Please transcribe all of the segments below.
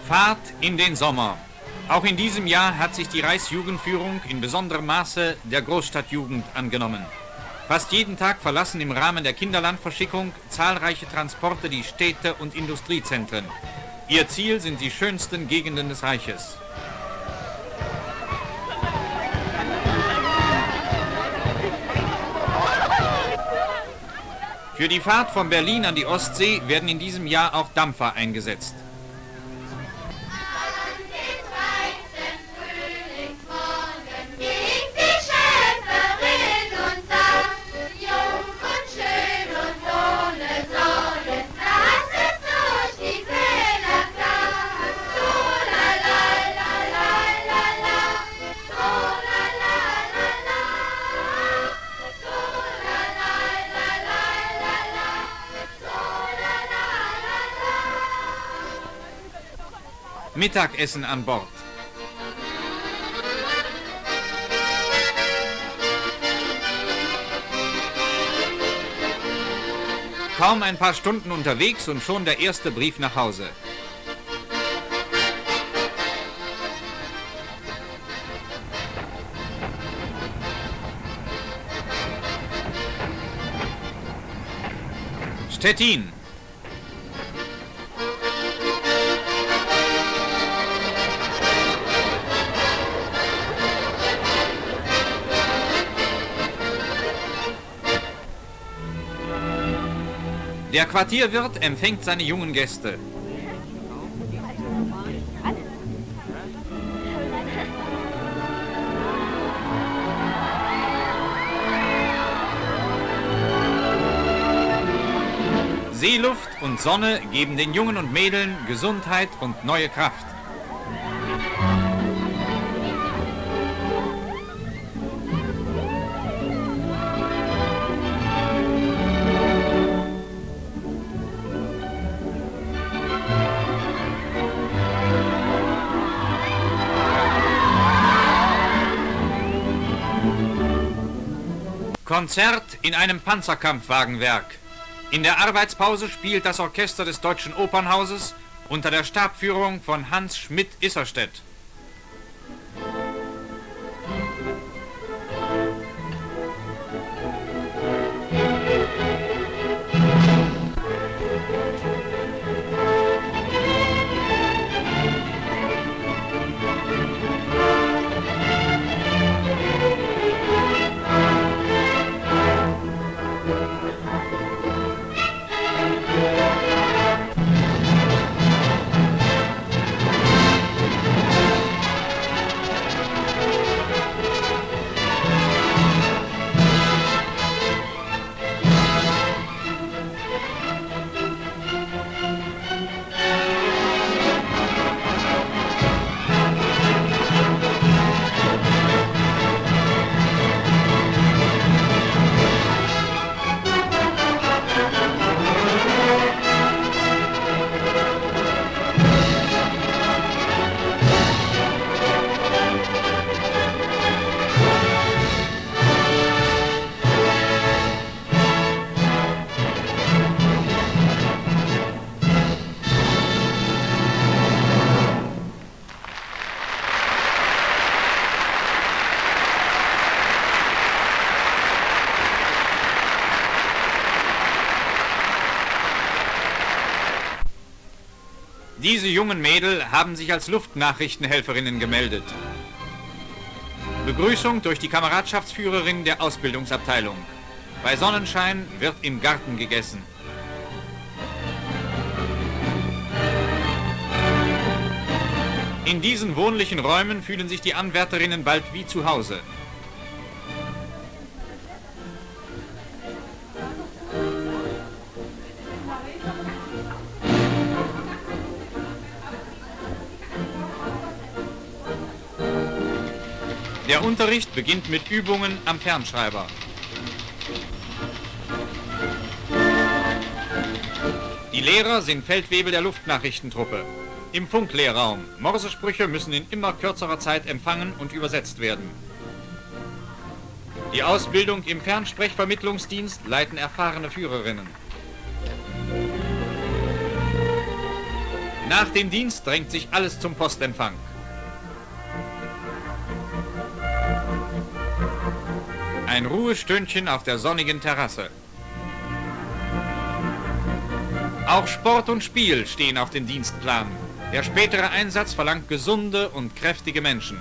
Fahrt in den Sommer. Auch in diesem Jahr hat sich die Reichsjugendführung in besonderem Maße der Großstadtjugend angenommen. Fast jeden Tag verlassen im Rahmen der Kinderlandverschickung zahlreiche Transporte die Städte und Industriezentren. Ihr Ziel sind die schönsten Gegenden des Reiches. Für die Fahrt von Berlin an die Ostsee werden in diesem Jahr auch Dampfer eingesetzt. Mittagessen an Bord. Kaum ein paar Stunden unterwegs und schon der erste Brief nach Hause. Stettin. Der Quartierwirt empfängt seine jungen Gäste. Seeluft und Sonne geben den Jungen und Mädeln Gesundheit und neue Kraft. Konzert in einem Panzerkampfwagenwerk. In der Arbeitspause spielt das Orchester des Deutschen Opernhauses unter der Stabführung von Hans Schmidt-Isserstedt. Diese jungen Mädel haben sich als Luftnachrichtenhelferinnen gemeldet. Begrüßung durch die Kameradschaftsführerin der Ausbildungsabteilung. Bei Sonnenschein wird im Garten gegessen. In diesen wohnlichen Räumen fühlen sich die Anwärterinnen bald wie zu Hause. Der Unterricht beginnt mit Übungen am Fernschreiber. Die Lehrer sind Feldwebel der Luftnachrichtentruppe. Im Funklehrraum. Morsesprüche müssen in immer kürzerer Zeit empfangen und übersetzt werden. Die Ausbildung im Fernsprechvermittlungsdienst leiten erfahrene Führerinnen. Nach dem Dienst drängt sich alles zum Postempfang. Ein Ruhestündchen auf der sonnigen Terrasse. Auch Sport und Spiel stehen auf dem Dienstplan. Der spätere Einsatz verlangt gesunde und kräftige Menschen.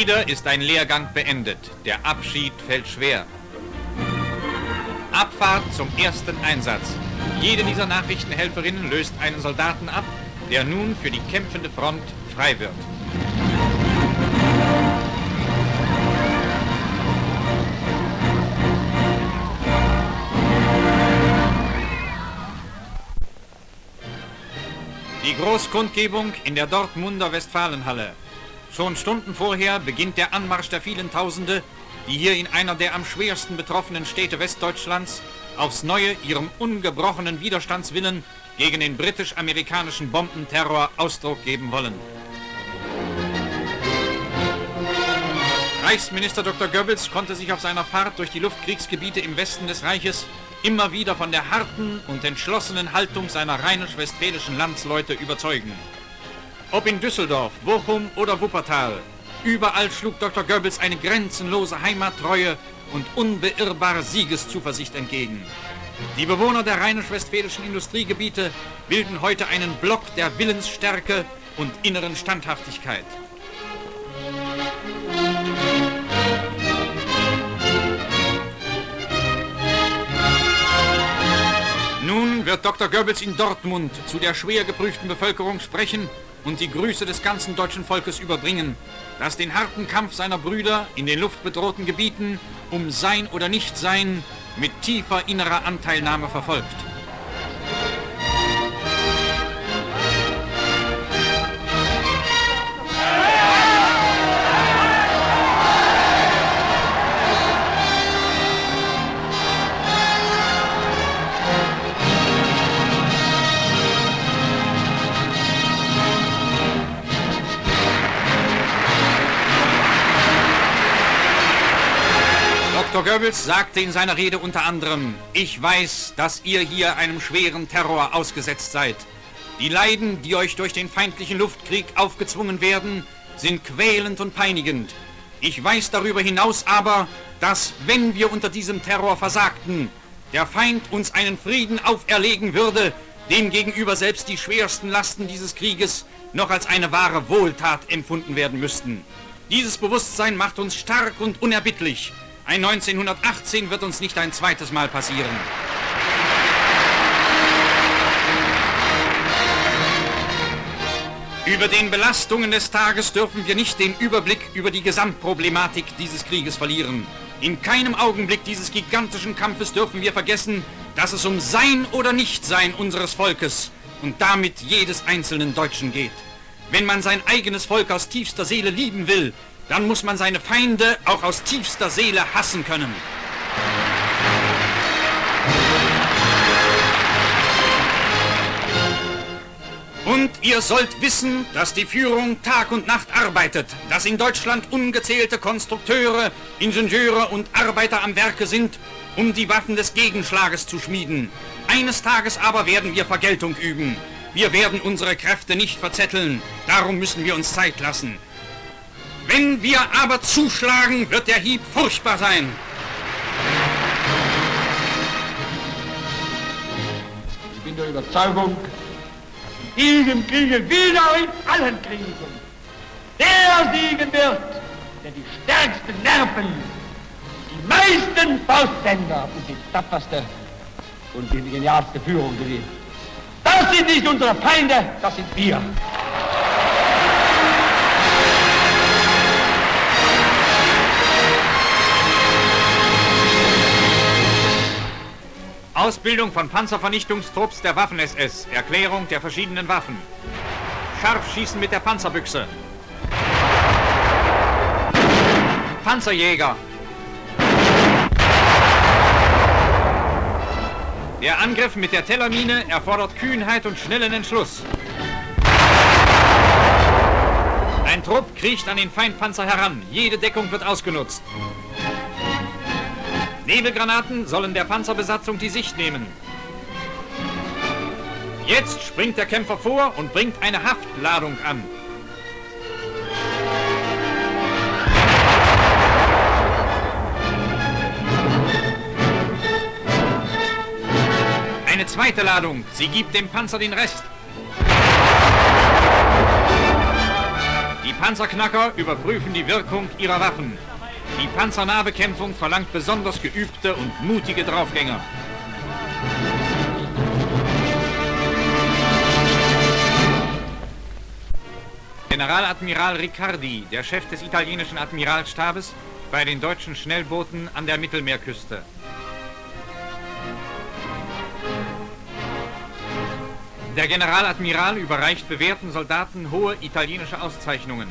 Wieder ist ein Lehrgang beendet. Der Abschied fällt schwer. Abfahrt zum ersten Einsatz. Jede dieser Nachrichtenhelferinnen löst einen Soldaten ab, der nun für die kämpfende Front frei wird. Die Großkundgebung in der Dortmunder Westfalenhalle. Schon Stunden vorher beginnt der Anmarsch der vielen Tausende, die hier in einer der am schwersten betroffenen Städte Westdeutschlands aufs Neue ihrem ungebrochenen Widerstandswillen gegen den britisch-amerikanischen Bombenterror Ausdruck geben wollen. Reichsminister Dr. Goebbels konnte sich auf seiner Fahrt durch die Luftkriegsgebiete im Westen des Reiches immer wieder von der harten und entschlossenen Haltung seiner rheinisch-westfälischen Landsleute überzeugen. Ob in Düsseldorf, Bochum oder Wuppertal, überall schlug Dr. Goebbels eine grenzenlose Heimattreue und unbeirrbare Siegeszuversicht entgegen. Die Bewohner der rheinisch-westfälischen Industriegebiete bilden heute einen Block der Willensstärke und inneren Standhaftigkeit. Nun wird Dr. Goebbels in Dortmund zu der schwer geprüften Bevölkerung sprechen und die Grüße des ganzen deutschen Volkes überbringen, das den harten Kampf seiner Brüder in den luftbedrohten Gebieten um Sein oder Nichtsein mit tiefer innerer Anteilnahme verfolgt. Dr. Goebbels sagte in seiner Rede unter anderem: Ich weiß, dass ihr hier einem schweren Terror ausgesetzt seid. Die Leiden, die euch durch den feindlichen Luftkrieg aufgezwungen werden, sind quälend und peinigend. Ich weiß darüber hinaus aber, dass, wenn wir unter diesem Terror versagten, der Feind uns einen Frieden auferlegen würde, dem gegenüber selbst die schwersten Lasten dieses Krieges noch als eine wahre Wohltat empfunden werden müssten. Dieses Bewusstsein macht uns stark und unerbittlich. Ein 1918 wird uns nicht ein zweites Mal passieren. Über den Belastungen des Tages dürfen wir nicht den Überblick über die Gesamtproblematik dieses Krieges verlieren. In keinem Augenblick dieses gigantischen Kampfes dürfen wir vergessen, dass es um Sein oder Nichtsein unseres Volkes und damit jedes einzelnen Deutschen geht. Wenn man sein eigenes Volk aus tiefster Seele lieben will, dann muss man seine Feinde auch aus tiefster Seele hassen können. Und ihr sollt wissen, dass die Führung Tag und Nacht arbeitet, dass in Deutschland ungezählte Konstrukteure, Ingenieure und Arbeiter am Werke sind, um die Waffen des Gegenschlages zu schmieden. Eines Tages aber werden wir Vergeltung üben. Wir werden unsere Kräfte nicht verzetteln, darum müssen wir uns Zeit lassen. Wenn wir aber zuschlagen, wird der Hieb furchtbar sein. Ich bin der Überzeugung, in diesem Kriege, wieder in allen Kriegen, der siegen wird, der die stärksten Nerven, die meisten Faustbänder und die tapferste und die genialste Führung gewinnt. Das sind nicht unsere Feinde, das sind wir. Ausbildung von Panzervernichtungstrupps der Waffen-SS. Erklärung der verschiedenen Waffen. Scharfschießen mit der Panzerbüchse. Panzerjäger. Der Angriff mit der Tellermine erfordert Kühnheit und schnellen Entschluss. Ein Trupp kriecht an den Feindpanzer heran. Jede Deckung wird ausgenutzt. Nebelgranaten sollen der Panzerbesatzung die Sicht nehmen. Jetzt springt der Kämpfer vor und bringt eine Haftladung an. Eine zweite Ladung. Sie gibt dem Panzer den Rest. Die Panzerknacker überprüfen die Wirkung ihrer Waffen. Die Panzernahbekämpfung verlangt besonders geübte und mutige Draufgänger. Generaladmiral Riccardi, der Chef des italienischen Admiralstabes, bei den deutschen Schnellbooten an der Mittelmeerküste. Der Generaladmiral überreicht bewährten Soldaten hohe italienische Auszeichnungen.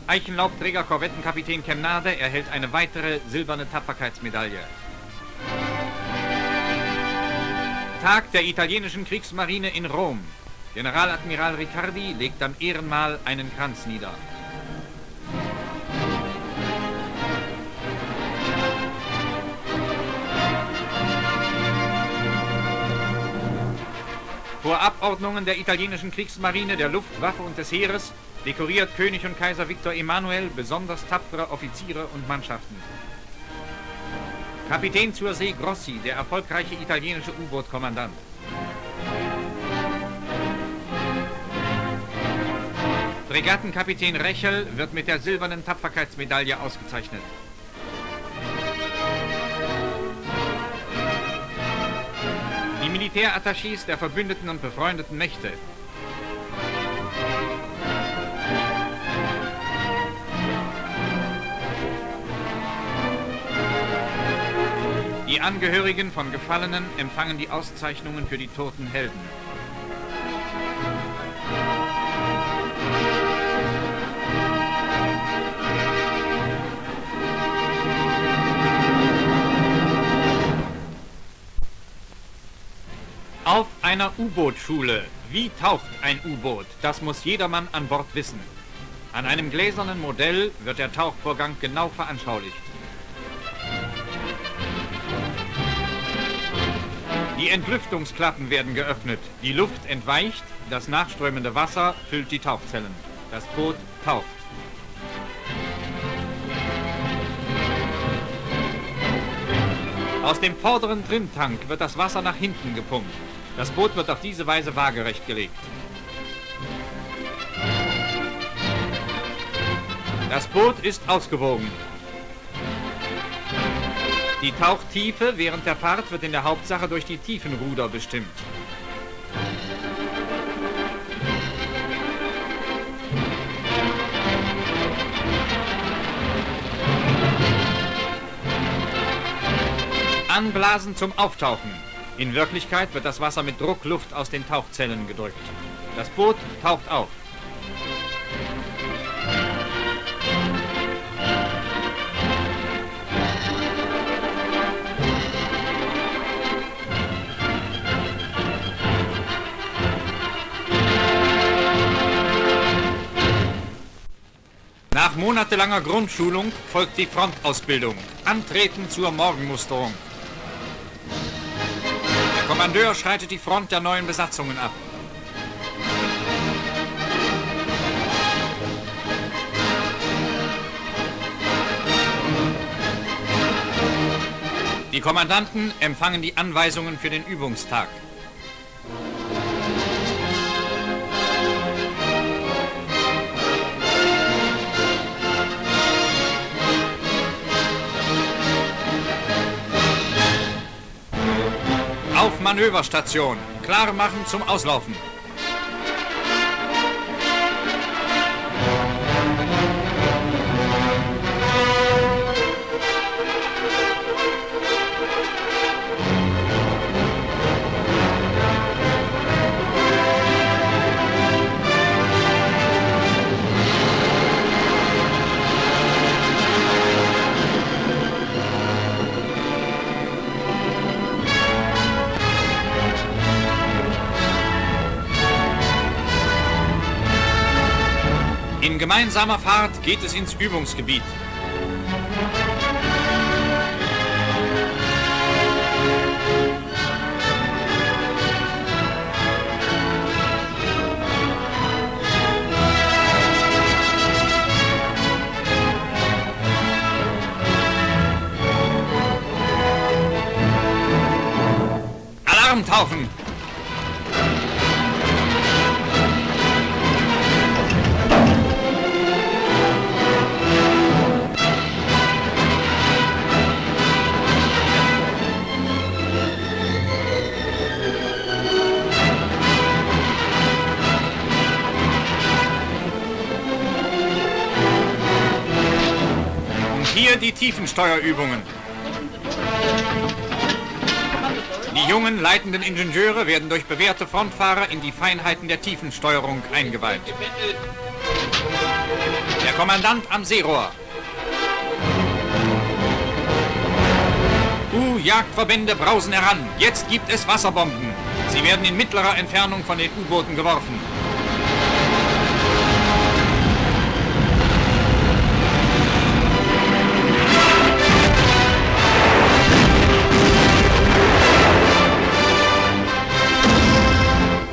Eichenlaubträger Korvettenkapitän Kemnade erhält eine weitere silberne Tapferkeitsmedaille. Tag der italienischen Kriegsmarine in Rom. Generaladmiral Riccardi legt am Ehrenmal einen Kranz nieder. Vor Abordnungen der italienischen Kriegsmarine, der Luftwaffe und des Heeres dekoriert König und Kaiser Victor Emanuel besonders tapfere Offiziere und Mannschaften. Kapitän zur See Grossi, der erfolgreiche italienische U-Boot-Kommandant. Fregattenkapitän Rechel wird mit der silbernen Tapferkeitsmedaille ausgezeichnet. Die Militärattachés der verbündeten und befreundeten Mächte. Die Angehörigen von Gefallenen empfangen die Auszeichnungen für die toten Helden. Auf einer U-Boot-Schule. Wie taucht ein U-Boot? Das muss jedermann an Bord wissen. An einem gläsernen Modell wird der Tauchvorgang genau veranschaulicht. Die Entlüftungsklappen werden geöffnet, die Luft entweicht, das nachströmende Wasser füllt die Tauchzellen. Das Boot taucht. Aus dem vorderen Trimtank wird das Wasser nach hinten gepumpt. Das Boot wird auf diese Weise waagerecht gelegt. Das Boot ist ausgewogen. Die Tauchtiefe während der Fahrt wird in der Hauptsache durch die Tiefenruder bestimmt. Anblasen zum Auftauchen. In Wirklichkeit wird das Wasser mit Druckluft aus den Tauchzellen gedrückt. Das Boot taucht auf. Nach monatelanger Grundschulung folgt die Frontausbildung. Antreten zur Morgenmusterung. Der Kommandeur schreitet die Front der neuen Besatzungen ab. Die Kommandanten empfangen die Anweisungen für den Übungstag. Auf Manöverstation. Klar machen zum Auslaufen. gemeinsamer Fahrt geht es ins Übungsgebiet. Alarm tauchen! Hier die Tiefensteuerübungen. Die jungen leitenden Ingenieure werden durch bewährte Frontfahrer in die Feinheiten der Tiefensteuerung eingeweiht. Der Kommandant am Seerohr. U-Jagdverbände brausen heran. Jetzt gibt es Wasserbomben. Sie werden in mittlerer Entfernung von den U-Booten geworfen.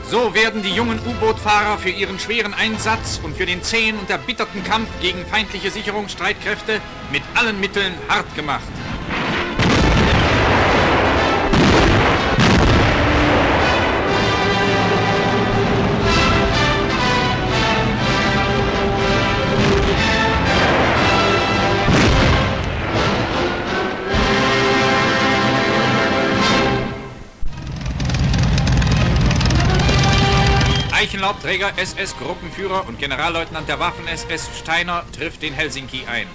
So werden die jungen U-Boot-Fahrer für ihren schweren Einsatz und für den zähen und erbitterten Kampf gegen feindliche Sicherungsstreitkräfte mit allen Mitteln hart gemacht. Eichenlaubträger SS-Gruppenführer und Generalleutnant der Waffen-SS Steiner trifft in Helsinki ein.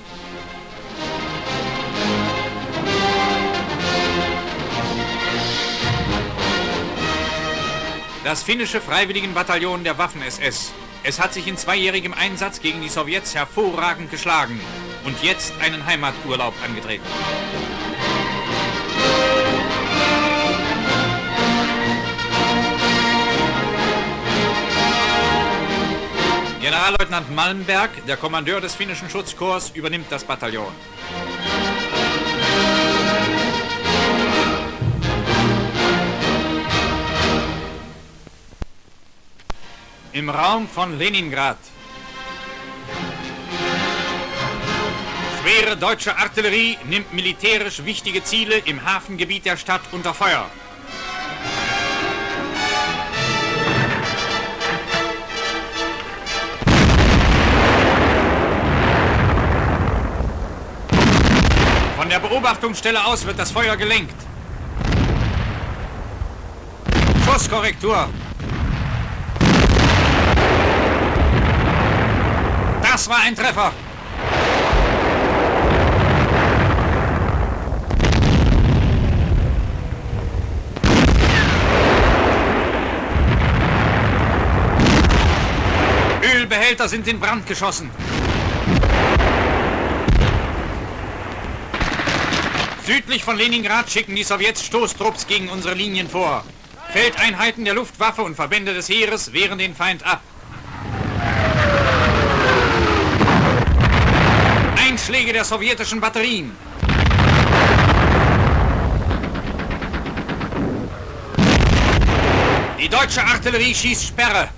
Das finnische Freiwilligenbataillon der Waffen-SS. Es hat sich in zweijährigem Einsatz gegen die Sowjets hervorragend geschlagen und jetzt einen Heimaturlaub angetreten. Generalleutnant Malmberg, der Kommandeur des finnischen Schutzkorps, übernimmt das Bataillon. Im Raum von Leningrad. Schwere deutsche Artillerie nimmt militärisch wichtige Ziele im Hafengebiet der Stadt unter Feuer. Von der Beobachtungsstelle aus wird das Feuer gelenkt. Schusskorrektur. Das war ein Treffer. Ölbehälter sind in Brand geschossen. Südlich von Leningrad schicken die Sowjets Stoßtrupps gegen unsere Linien vor. Feldeinheiten der Luftwaffe und Verbände des Heeres wehren den Feind ab. Einschläge der sowjetischen Batterien. Die deutsche Artillerie schießt Sperre.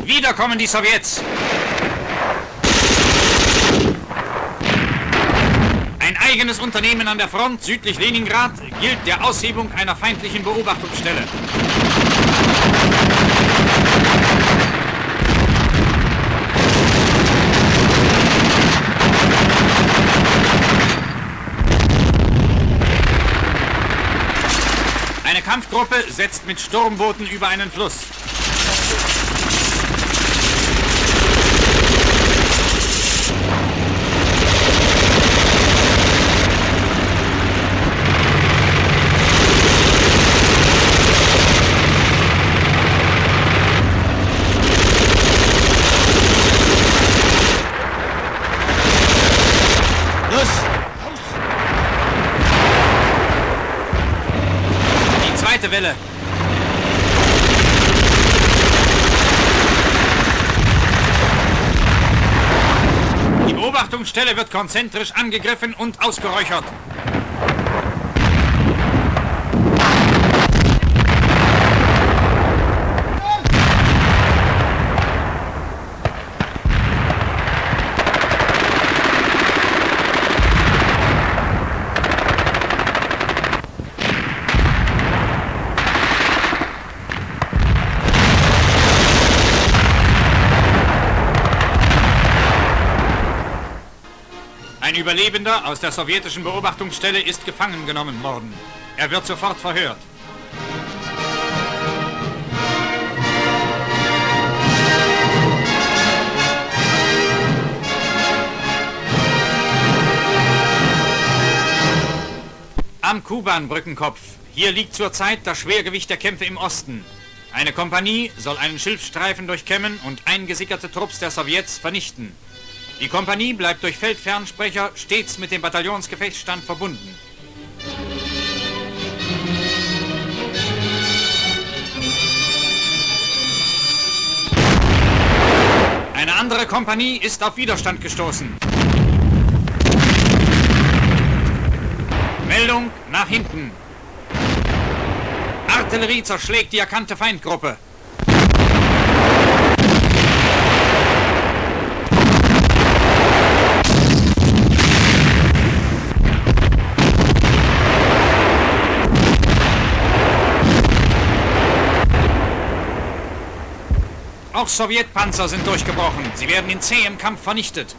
Wieder kommen die Sowjets. Ein eigenes Unternehmen an der Front südlich Leningrad gilt der Aushebung einer feindlichen Beobachtungsstelle. Eine Kampfgruppe setzt mit Sturmbooten über einen Fluss. Beobachtungsstelle. Die Beobachtungsstelle wird konzentrisch angegriffen und ausgeräuchert. Ein Überlebender aus der sowjetischen Beobachtungsstelle ist gefangen genommen worden. Er wird sofort verhört. Am Kuban-Brückenkopf. Hier liegt zurzeit das Schwergewicht der Kämpfe im Osten. Eine Kompanie soll einen Schilfstreifen durchkämmen und eingesickerte Trupps der Sowjets vernichten. Die Kompanie bleibt durch Feldfernsprecher stets mit dem Bataillonsgefechtsstand verbunden. Eine andere Kompanie ist auf Widerstand gestoßen. Meldung nach hinten. Artillerie zerschlägt die erkannte Feindgruppe. Auch Sowjetpanzer sind durchgebrochen. Sie werden in zähem Kampf vernichtet.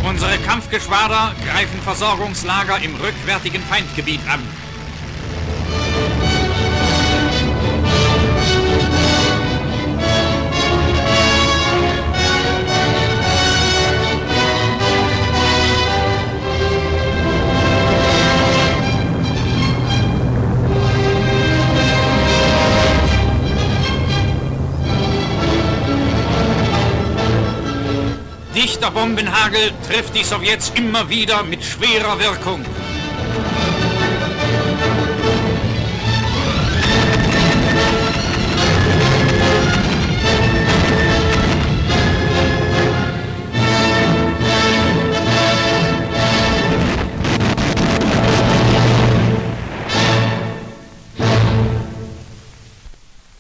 Unsere Kampfgeschwader greifen Versorgungslager im rückwärtigen Feindgebiet an. Dichter Bombenhagel trifft die Sowjets immer wieder mit schwerer Wirkung.